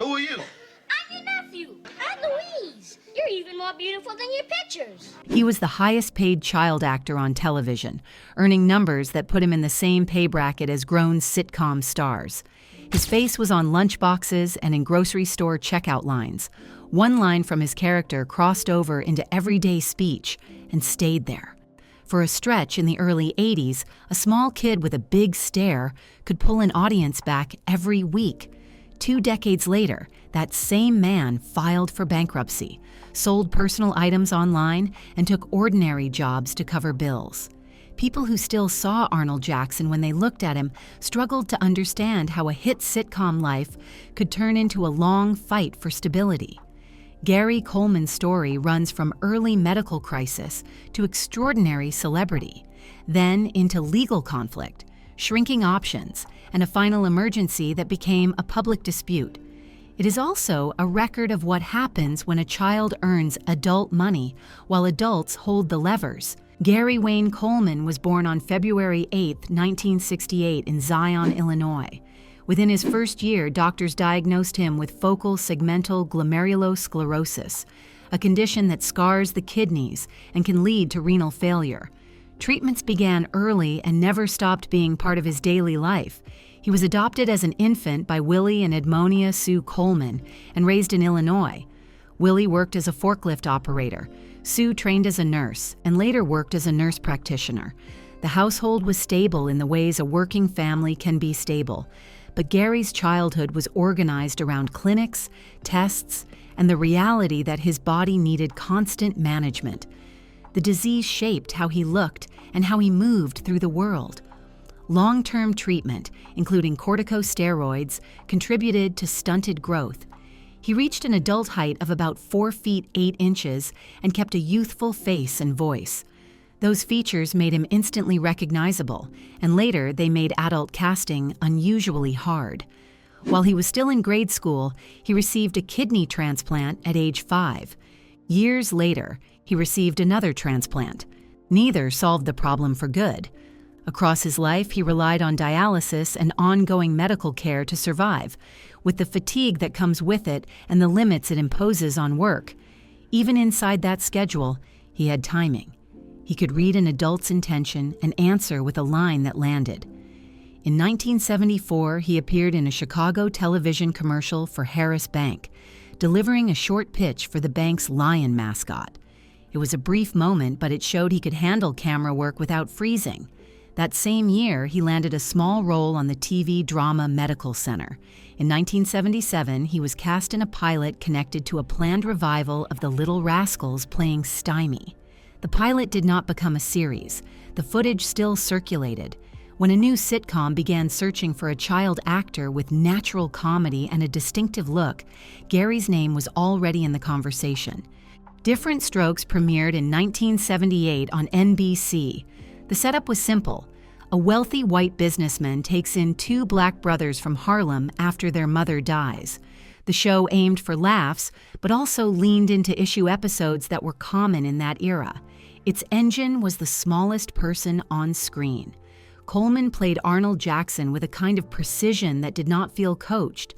Who are you? I'm your nephew. I'm Louise. You're even more beautiful than your pictures. He was the highest-paid child actor on television, earning numbers that put him in the same pay bracket as grown sitcom stars. His face was on lunchboxes and in grocery store checkout lines. One line from his character crossed over into everyday speech and stayed there. For a stretch in the early 80s, a small kid with a big stare could pull an audience back every week. 2 decades later, that same man filed for bankruptcy, sold personal items online, and took ordinary jobs to cover bills. People who still saw Arnold Jackson when they looked at him struggled to understand how a hit sitcom life could turn into a long fight for stability. Gary Coleman's story runs from early medical crisis to extraordinary celebrity, then into legal conflict, shrinking options, and a final emergency that became a public dispute. It is also a record of what happens when a child earns adult money while adults hold the levers. Gary Wayne Coleman was born on February 8, 1968 in Zion, Illinois. Within his first year, doctors diagnosed him with focal segmental glomerulosclerosis, a condition that scars the kidneys and can lead to renal failure. Treatments began early and never stopped being part of his daily life. He was adopted as an infant by Willie and Edmonia Sue Coleman and raised in Illinois. Willie worked as a forklift operator. Sue trained as a nurse and later worked as a nurse practitioner. The household was stable in the ways a working family can be stable. But Gary's childhood was organized around clinics, tests, and the reality that his body needed constant management. The disease shaped how he looked and how he moved through the world. Long-term treatment, including corticosteroids, contributed to stunted growth. He reached an adult height of about 4 feet 8 inches and kept a youthful face and voice. Those features made him instantly recognizable, and later they made adult casting unusually hard. While he was still in grade school, he received a kidney transplant at age 5. Years later, he received another transplant. Neither solved the problem for good. Across his life, he relied on dialysis and ongoing medical care to survive, with the fatigue that comes with it and the limits it imposes on work. Even inside that schedule, he had timing. He could read an adult's intention and answer with a line that landed. In 1974, he appeared in a Chicago television commercial for Harris Bank, delivering a short pitch for the bank's lion mascot. It was a brief moment, but it showed he could handle camera work without freezing. That same year, he landed a small role on the TV drama Medical Center. In 1977, he was cast in a pilot connected to a planned revival of The Little Rascals playing Stymie. The pilot did not become a series. The footage still circulated. When a new sitcom began searching for a child actor with natural comedy and a distinctive look, Gary's name was already in the conversation. Diff'rent Strokes premiered in 1978 on NBC. The setup was simple. A wealthy white businessman takes in 2 black brothers from Harlem after their mother dies. The show aimed for laughs, but also leaned into issue episodes that were common in that era. Its engine was the smallest person on screen. Coleman played Arnold Jackson with a kind of precision that did not feel coached.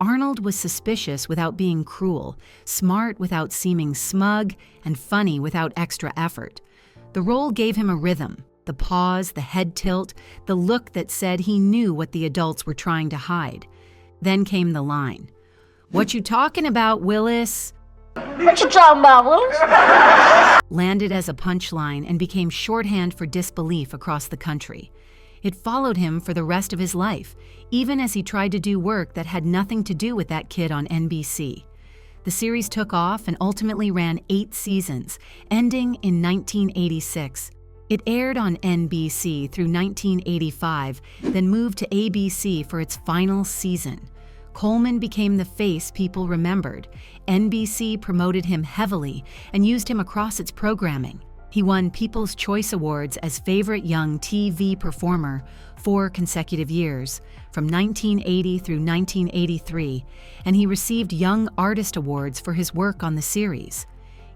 Arnold was suspicious without being cruel, smart without seeming smug, and funny without extra effort. The role gave him a rhythm, the pause, the head tilt, the look that said he knew what the adults were trying to hide. Then came the line. "What you talking about, Willis?" What you talking about, Willis? Landed as a punchline and became shorthand for disbelief across the country. It followed him for the rest of his life, even as he tried to do work that had nothing to do with that kid on NBC. The series took off and ultimately ran 8 seasons, ending in 1986. It aired on NBC through 1985, then moved to ABC for its final season. Coleman became the face people remembered. NBC promoted him heavily and used him across its programming. He won People's Choice Awards as Favorite Young TV Performer 4 consecutive years, from 1980 through 1983, and he received Young Artist Awards for his work on the series.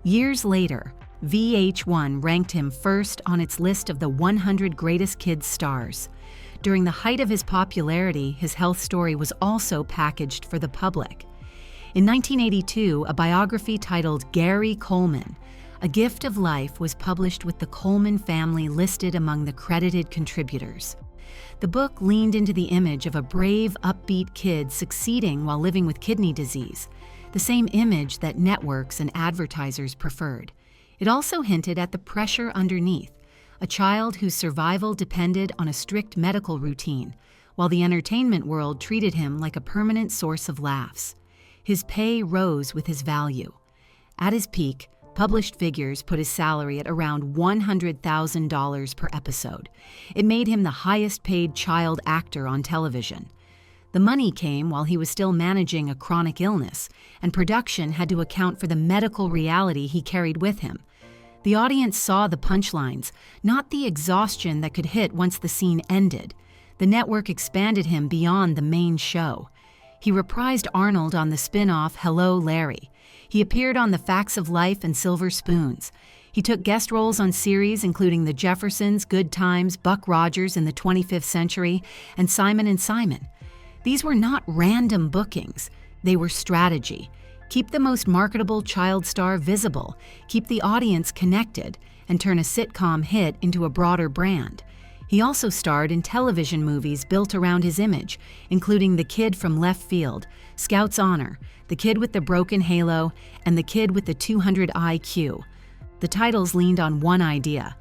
Years later, VH1 ranked him first on its list of the 100 Greatest Kids Stars. During the height of his popularity, his health story was also packaged for the public. In 1982, a biography titled Gary Coleman, A Gift of Life, was published with the Coleman family listed among the credited contributors. The book leaned into the image of a brave, upbeat kid succeeding while living with kidney disease, the same image that networks and advertisers preferred. It also hinted at the pressure underneath, a child whose survival depended on a strict medical routine, while the entertainment world treated him like a permanent source of laughs. His pay rose with his value. At his peak, published figures put his salary at around $100,000 per episode. It made him the highest-paid child actor on television. The money came while he was still managing a chronic illness, and production had to account for the medical reality he carried with him. The audience saw the punchlines, not the exhaustion that could hit once the scene ended. The network expanded him beyond the main show. He reprised Arnold on the spin-off Hello, Larry. He appeared on The Facts of Life and Silver Spoons. He took guest roles on series including The Jeffersons, Good Times, Buck Rogers in the 25th Century, and Simon and Simon. These were not random bookings. They were strategy. Keep the most marketable child star visible, keep the audience connected, and turn a sitcom hit into a broader brand. He also starred in television movies built around his image, including The Kid from Left Field, Scout's Honor, The Kid with the Broken Halo, and The Kid with the 200 IQ. The titles leaned on one idea.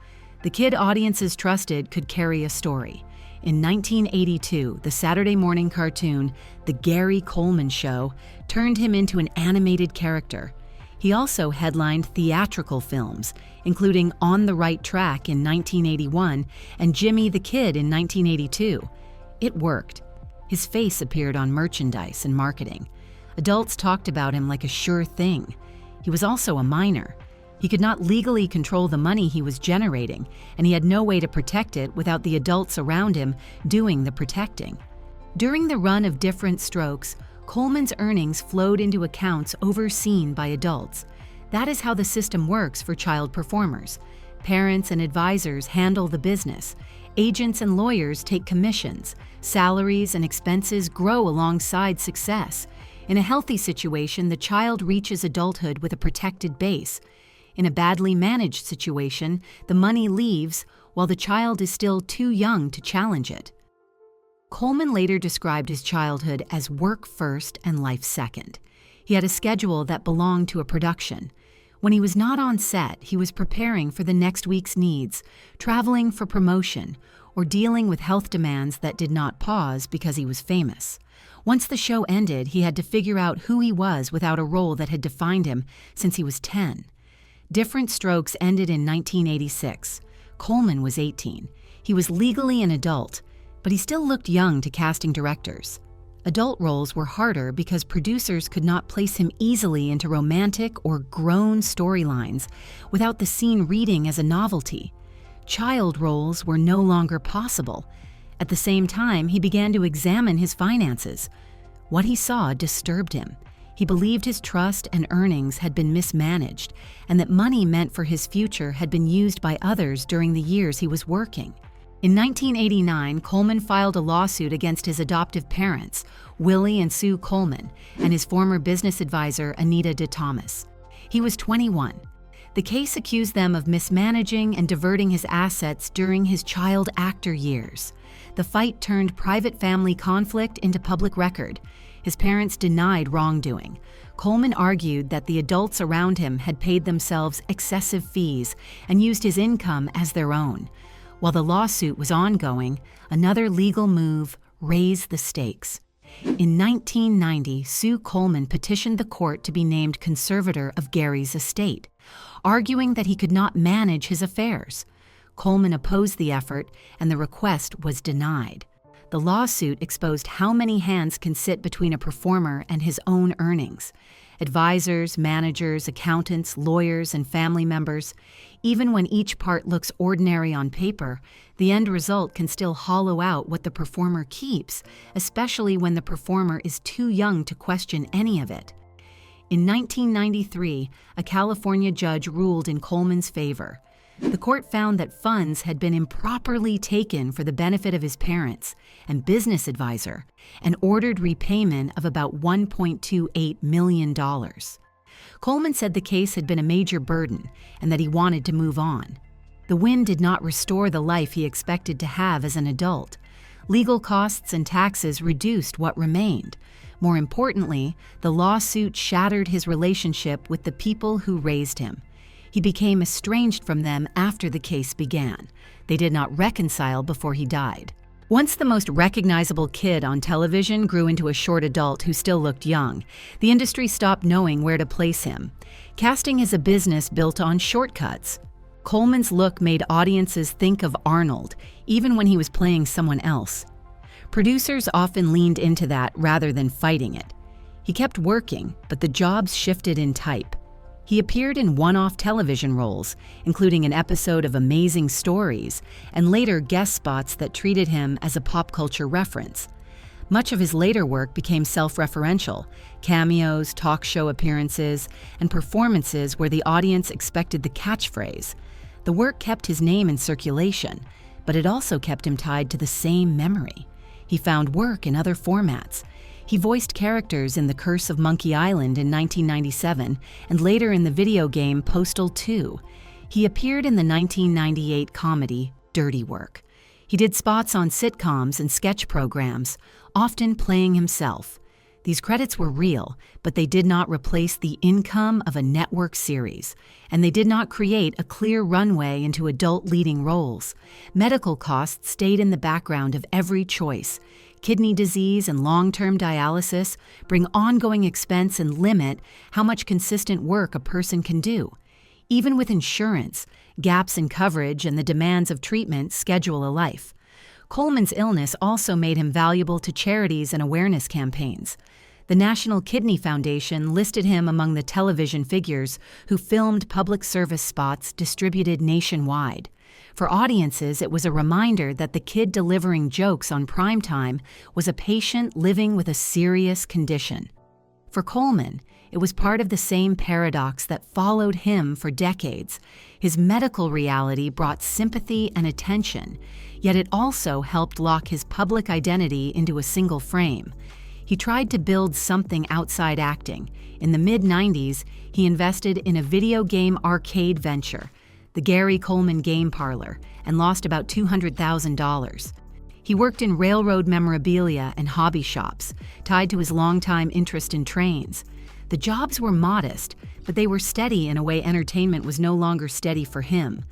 The kid audiences trusted could carry a story. In 1982, the Saturday morning cartoon, The Gary Coleman Show, turned him into an animated character. He also headlined theatrical films, including On the Right Track in 1981 and Jimmy the Kid in 1982. It worked. His face appeared on merchandise and marketing. Adults talked about him like a sure thing. He was also a minor. He could not legally control the money he was generating, and he had no way to protect it without the adults around him doing the protecting. During the run of Diff'rent Strokes, Coleman's earnings flowed into accounts overseen by adults. That is how the system works for child performers. Parents and advisors handle the business. Agents and lawyers take commissions. Salaries and expenses grow alongside success. In a healthy situation, the child reaches adulthood with a protected base. In a badly managed situation, the money leaves while the child is still too young to challenge it. Coleman later described his childhood as work first and life second. He had a schedule that belonged to a production. When he was not on set, he was preparing for the next week's needs, traveling for promotion, or dealing with health demands that did not pause because he was famous. Once the show ended, he had to figure out who he was without a role that had defined him since he was 10. Diff'rent Strokes ended in 1986. Coleman was 18. He was legally an adult, but he still looked young to casting directors. Adult roles were harder because producers could not place him easily into romantic or grown storylines without the scene reading as a novelty. Child roles were no longer possible. At the same time, he began to examine his finances. What he saw disturbed him. He believed his trust and earnings had been mismanaged, and that money meant for his future had been used by others during the years he was working. In 1989, Coleman filed a lawsuit against his adoptive parents, Willie and Sue Coleman, and his former business advisor, Anita DeThomas. He was 21. The case accused them of mismanaging and diverting his assets during his child actor years. The fight turned private family conflict into public record. His parents denied wrongdoing. Coleman argued that the adults around him had paid themselves excessive fees and used his income as their own. While the lawsuit was ongoing, another legal move raised the stakes. In 1990, Sue Coleman petitioned the court to be named conservator of Gary's estate, arguing that he could not manage his affairs. Coleman opposed the effort, and the request was denied. The lawsuit exposed how many hands can sit between a performer and his own earnings. Advisors, managers, accountants, lawyers, and family members. Even when each part looks ordinary on paper, the end result can still hollow out what the performer keeps, especially when the performer is too young to question any of it. In 1993, a California judge ruled in Coleman's favor. The court found that funds had been improperly taken for the benefit of his parents and business advisor and ordered repayment of about $1.28 million. Coleman said the case had been a major burden and that he wanted to move on. The win did not restore the life he expected to have as an adult. Legal costs and taxes reduced what remained. More importantly, the lawsuit shattered his relationship with the people who raised him. He became estranged from them after the case began. They did not reconcile before he died. Once the most recognizable kid on television grew into a short adult who still looked young, the industry stopped knowing where to place him. Casting is a business built on shortcuts. Coleman's look made audiences think of Arnold, even when he was playing someone else. Producers often leaned into that rather than fighting it. He kept working, but the jobs shifted in type. He appeared in one-off television roles, including an episode of Amazing Stories, and later guest spots that treated him as a pop culture reference. Much of his later work became self-referential, cameos, talk show appearances, and performances where the audience expected the catchphrase. The work kept his name in circulation, but it also kept him tied to the same memory. He found work in other formats. He voiced characters in The Curse of Monkey Island in 1997 and later in the video game Postal 2. He appeared in the 1998 comedy Dirty Work. He did spots on sitcoms and sketch programs, often playing himself. These credits were real, but they did not replace the income of a network series, and they did not create a clear runway into adult leading roles. Medical costs stayed in the background of every choice. Kidney disease and long-term dialysis bring ongoing expense and limit how much consistent work a person can do. Even with insurance, gaps in coverage and the demands of treatment schedule a life. Coleman's illness also made him valuable to charities and awareness campaigns. The National Kidney Foundation listed him among the television figures who filmed public service spots distributed nationwide. For audiences, it was a reminder that the kid delivering jokes on primetime was a patient living with a serious condition. For Coleman, it was part of the same paradox that followed him for decades. His medical reality brought sympathy and attention, yet it also helped lock his public identity into a single frame. He tried to build something outside acting. In the mid-90s, he invested in a video game arcade venture, the Gary Coleman Game Parlor, and lost about $200,000. He worked in railroad memorabilia and hobby shops, tied to his longtime interest in trains. The jobs were modest, but they were steady in a way entertainment was no longer steady for him.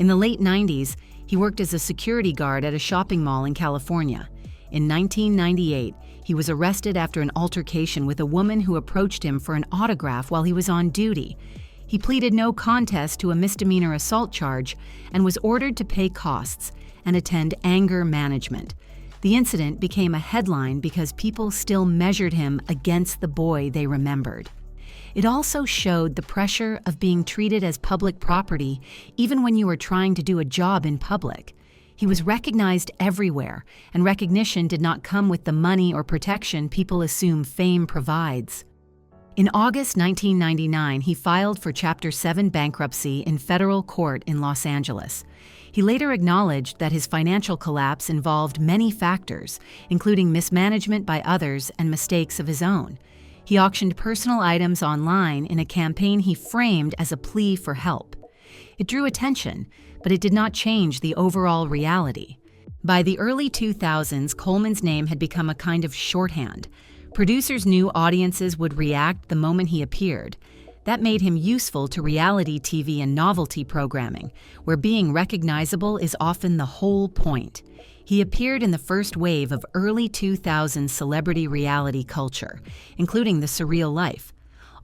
In the late 90s, he worked as a security guard at a shopping mall in California. In 1998, he was arrested after an altercation with a woman who approached him for an autograph while he was on duty. He pleaded no contest to a misdemeanor assault charge and was ordered to pay costs and attend anger management. The incident became a headline because people still measured him against the boy they remembered. It also showed the pressure of being treated as public property even when you were trying to do a job in public. He was recognized everywhere, and recognition did not come with the money or protection people assume fame provides. In August 1999, he filed for Chapter 7 bankruptcy in federal court in Los Angeles. He later acknowledged that his financial collapse involved many factors, including mismanagement by others and mistakes of his own. He auctioned personal items online in a campaign he framed as a plea for help. It drew attention, but it did not change the overall reality. By the early 2000s, Coleman's name had become a kind of shorthand. Producers knew audiences would react the moment he appeared. That made him useful to reality TV and novelty programming, where being recognizable is often the whole point. He appeared in the first wave of early 2000s celebrity reality culture, including The Surreal Life.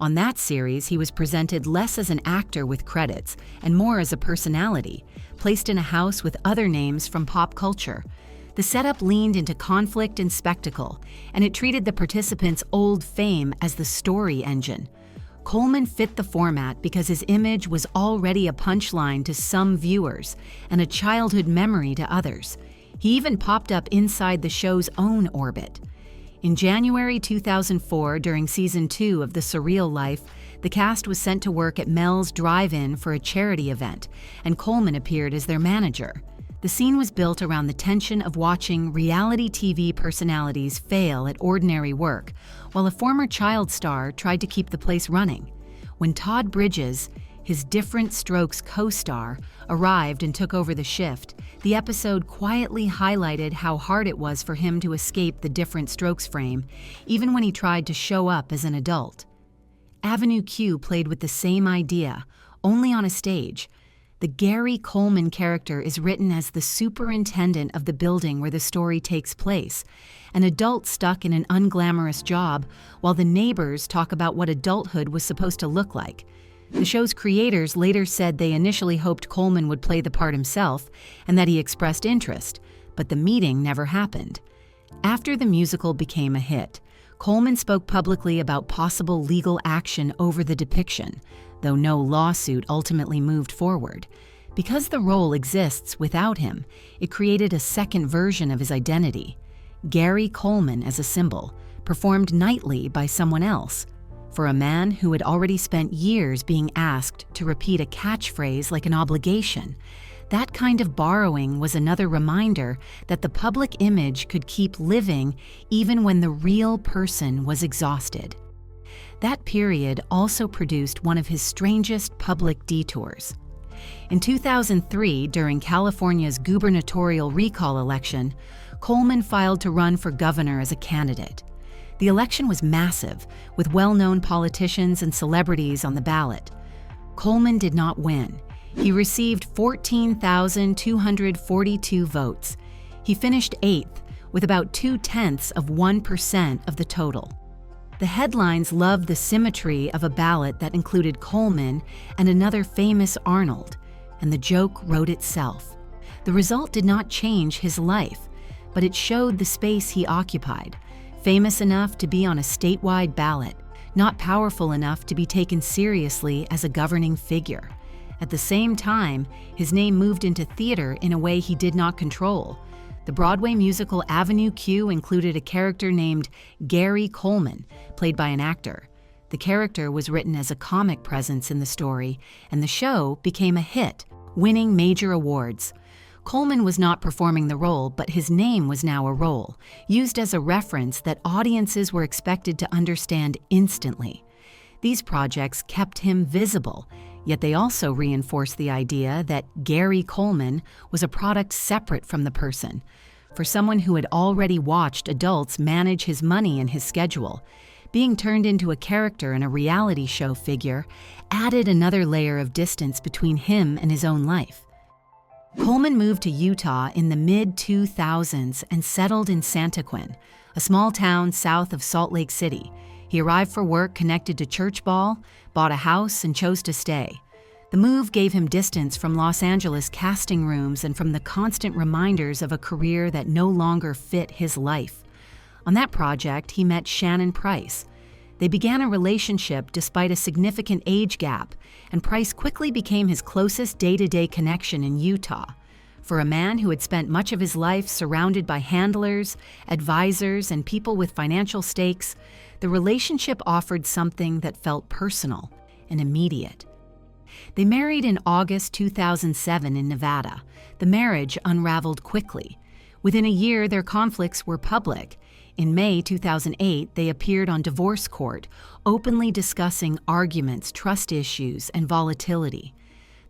On that series, he was presented less as an actor with credits and more as a personality, placed in a house with other names from pop culture. The setup leaned into conflict and spectacle, and it treated the participants' old fame as the story engine. Coleman fit the format because his image was already a punchline to some viewers and a childhood memory to others. He even popped up inside the show's own orbit. In January 2004, during Season 2 of The Surreal Life, The cast was sent to work at Mel's Drive-In for a charity event, and Coleman appeared as their manager. The scene was built around the tension of watching reality TV personalities fail at ordinary work, while a former child star tried to keep the place running. When Todd Bridges, his Diff'rent Strokes co-star, arrived and took over the shift, the episode quietly highlighted how hard it was for him to escape the Diff'rent Strokes frame, even when he tried to show up as an adult. Avenue Q played with the same idea, only on a stage. The Gary Coleman character is written as the superintendent of the building where the story takes place, an adult stuck in an unglamorous job, while the neighbors talk about what adulthood was supposed to look like. The show's creators later said they initially hoped Coleman would play the part himself and that he expressed interest, but the meeting never happened. After the musical became a hit, Coleman spoke publicly about possible legal action over the depiction, though no lawsuit ultimately moved forward. Because the role exists without him, it created a second version of his identity. Gary Coleman as a symbol, performed nightly by someone else. For a man who had already spent years being asked to repeat a catchphrase like an obligation, that kind of borrowing was another reminder that the public image could keep living even when the real person was exhausted. That period also produced one of his strangest public detours. In 2003, during California's gubernatorial recall election, Coleman filed to run for governor as a candidate. The election was massive, with well-known politicians and celebrities on the ballot. Coleman did not win. He received 14,242 votes. He finished 8th, with about 0.2% of the total. The headlines loved the symmetry of a ballot that included Coleman and another famous Arnold, and the joke wrote itself. The result did not change his life, but it showed the space he occupied, famous enough to be on a statewide ballot, not powerful enough to be taken seriously as a governing figure. At the same time, his name moved into theater in a way he did not control. The Broadway musical Avenue Q included a character named Gary Coleman, played by an actor. The character was written as a comic presence in the story, and the show became a hit, winning major awards. Coleman was not performing the role, but his name was now a role, used as a reference that audiences were expected to understand instantly. These projects kept him visible, yet they also reinforced the idea that Gary Coleman was a product separate from the person. For someone who had already watched adults manage his money and his schedule, being turned into a character in a reality show figure added another layer of distance between him and his own life. Coleman moved to Utah in the mid-2000s and settled in Santaquin, a small town south of Salt Lake City. He arrived for work connected to church ball, bought a house, and chose to stay. The move gave him distance from Los Angeles casting rooms and from the constant reminders of a career that no longer fit his life. On that project, he met Shannon Price. They began a relationship despite a significant age gap, and Price quickly became his closest day-to-day connection in Utah. For a man who had spent much of his life surrounded by handlers, advisors, and people with financial stakes, the relationship offered something that felt personal and immediate. They married in August 2007 in Nevada. The marriage unraveled quickly. Within a year, their conflicts were public. In May 2008, they appeared on divorce court, openly discussing arguments, trust issues, and volatility.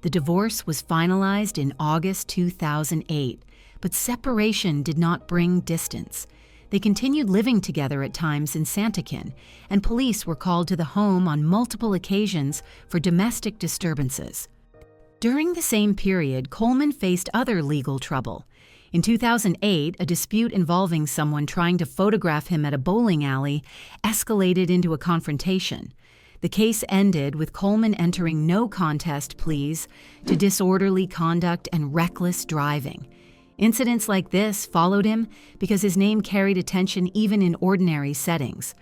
The divorce was finalized in August 2008, but separation did not bring distance. They continued living together at times in Santaquin, and police were called to the home on multiple occasions for domestic disturbances. During the same period, Coleman faced other legal trouble. In 2008, a dispute involving someone trying to photograph him at a bowling alley escalated into a confrontation. The case ended with Coleman entering no contest pleas to disorderly conduct and reckless driving. Incidents like this followed him because his name carried attention even in ordinary settings.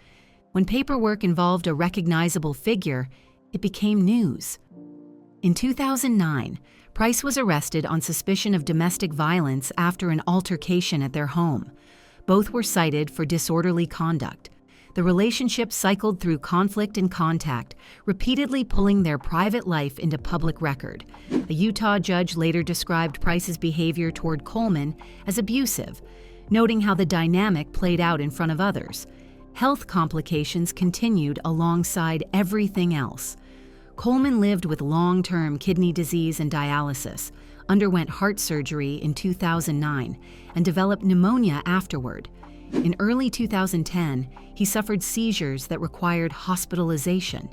When paperwork involved a recognizable figure, it became news. In 2009, Price was arrested on suspicion of domestic violence after an altercation at their home. Both were cited for disorderly conduct. The relationship cycled through conflict and contact, repeatedly pulling their private life into public record. A Utah judge later described Price's behavior toward Coleman as abusive, noting how the dynamic played out in front of others. Health complications continued alongside everything else. Coleman lived with long-term kidney disease and dialysis, underwent heart surgery in 2009, and developed pneumonia afterward. In early 2010, he suffered seizures that required hospitalization.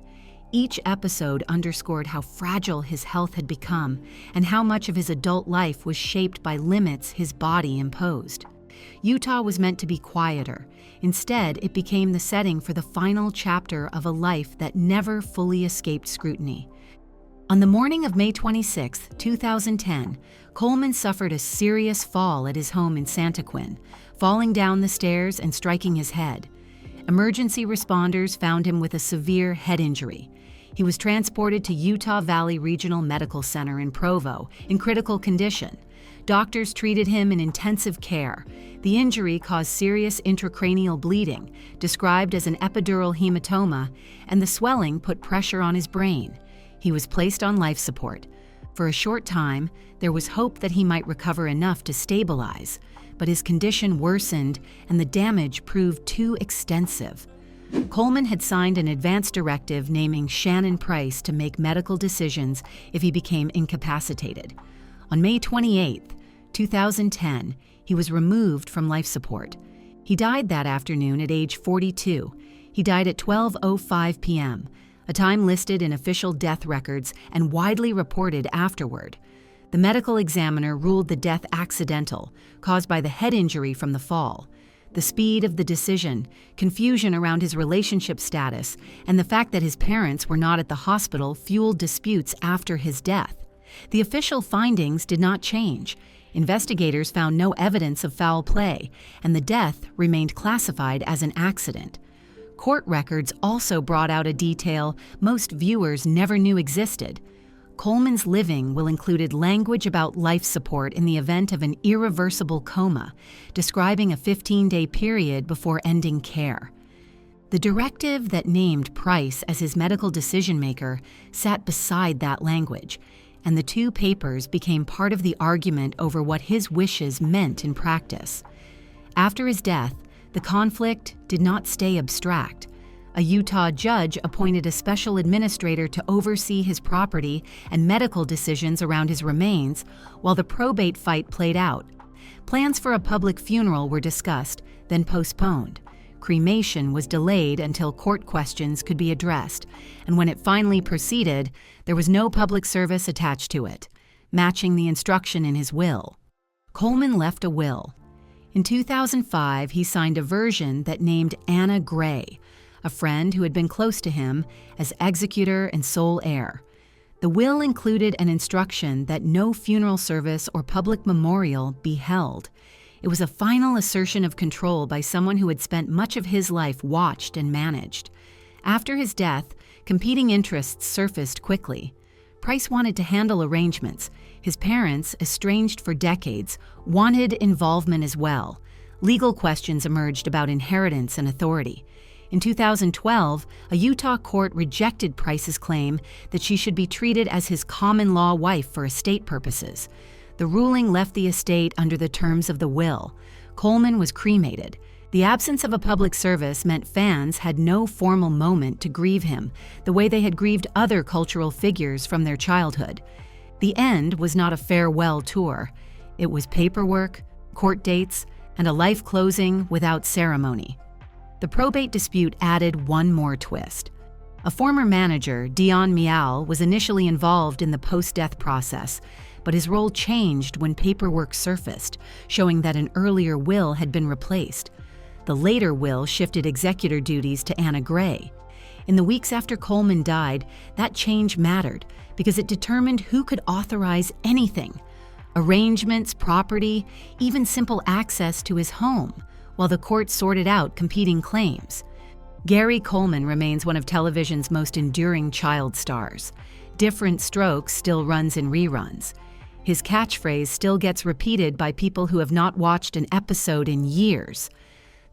Each episode underscored how fragile his health had become and how much of his adult life was shaped by limits his body imposed. Utah was meant to be quieter. Instead, it became the setting for the final chapter of a life that never fully escaped scrutiny. On the morning of May 26, 2010, Coleman suffered a serious fall at his home in Santaquin, falling down the stairs and striking his head. Emergency responders found him with a severe head injury. He was transported to Utah Valley Regional Medical Center in Provo in critical condition. Doctors treated him in intensive care. The injury caused serious intracranial bleeding, described as an epidural hematoma, and the swelling put pressure on his brain. He was placed on life support. For a short time, there was hope that he might recover enough to stabilize, but his condition worsened and the damage proved too extensive. Coleman had signed an advance directive naming Shannon Price to make medical decisions if he became incapacitated. On May 28, 2010, he was removed from life support. He died that afternoon at age 42. He died at 12:05 p.m., a time listed in official death records and widely reported afterward. The medical examiner ruled the death accidental, caused by the head injury from the fall. The speed of the decision, confusion around his relationship status, and the fact that his parents were not at the hospital fueled disputes after his death. The official findings did not change. Investigators found no evidence of foul play, and the death remained classified as an accident. Court records also brought out a detail most viewers never knew existed. Coleman's living will included language about life support in the event of an irreversible coma, describing a 15-day period before ending care. The directive that named Price as his medical decision-maker sat beside that language, and the two papers became part of the argument over what his wishes meant in practice. After his death, the conflict did not stay abstract. A Utah judge appointed a special administrator to oversee his property and medical decisions around his remains, while the probate fight played out. Plans for a public funeral were discussed, then postponed. Cremation was delayed until court questions could be addressed, and when it finally proceeded, there was no public service attached to it, matching the instruction in his will. Coleman left a will. In 2005, he signed a version that named Anna Gray, a friend who had been close to him, as executor and sole heir. The will included an instruction that no funeral service or public memorial be held. It was a final assertion of control by someone who had spent much of his life watched and managed. After his death, competing interests surfaced quickly. Price wanted to handle arrangements. His parents, estranged for decades, wanted involvement as well. Legal questions emerged about inheritance and authority. In 2012, a Utah court rejected Price's claim that she should be treated as his common-law wife for estate purposes. The ruling left the estate under the terms of the will. Coleman was cremated. The absence of a public service meant fans had no formal moment to grieve him, the way they had grieved other cultural figures from their childhood. The end was not a farewell tour. It was paperwork, court dates, and a life closing without ceremony. The probate dispute added one more twist. A former manager, Dion Mial, was initially involved in the post-death process, but his role changed when paperwork surfaced, showing that an earlier will had been replaced. The later will shifted executor duties to Anna Gray. In the weeks after Coleman died, that change mattered because it determined who could authorize anything: arrangements, property, even simple access to his home, while the court sorted out competing claims. Gary Coleman remains one of television's most enduring child stars. Diff'rent Strokes still runs in reruns. His catchphrase still gets repeated by people who have not watched an episode in years.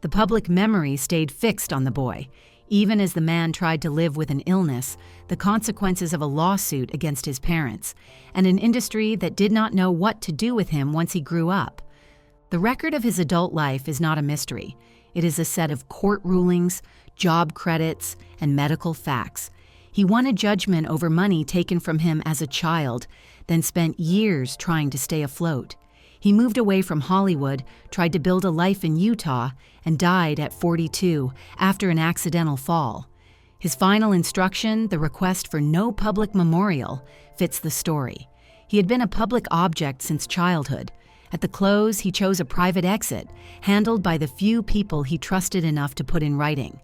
The public memory stayed fixed on the boy, even as the man tried to live with an illness, the consequences of a lawsuit against his parents, and an industry that did not know what to do with him once he grew up. The record of his adult life is not a mystery. It is a set of court rulings, job credits, and medical facts. He won a judgment over money taken from him as a child, then spent years trying to stay afloat. He moved away from Hollywood, tried to build a life in Utah, and died at 42 after an accidental fall. His final instruction, the request for no public memorial, fits the story. He had been a public object since childhood. At the close, he chose a private exit, handled by the few people he trusted enough to put in writing.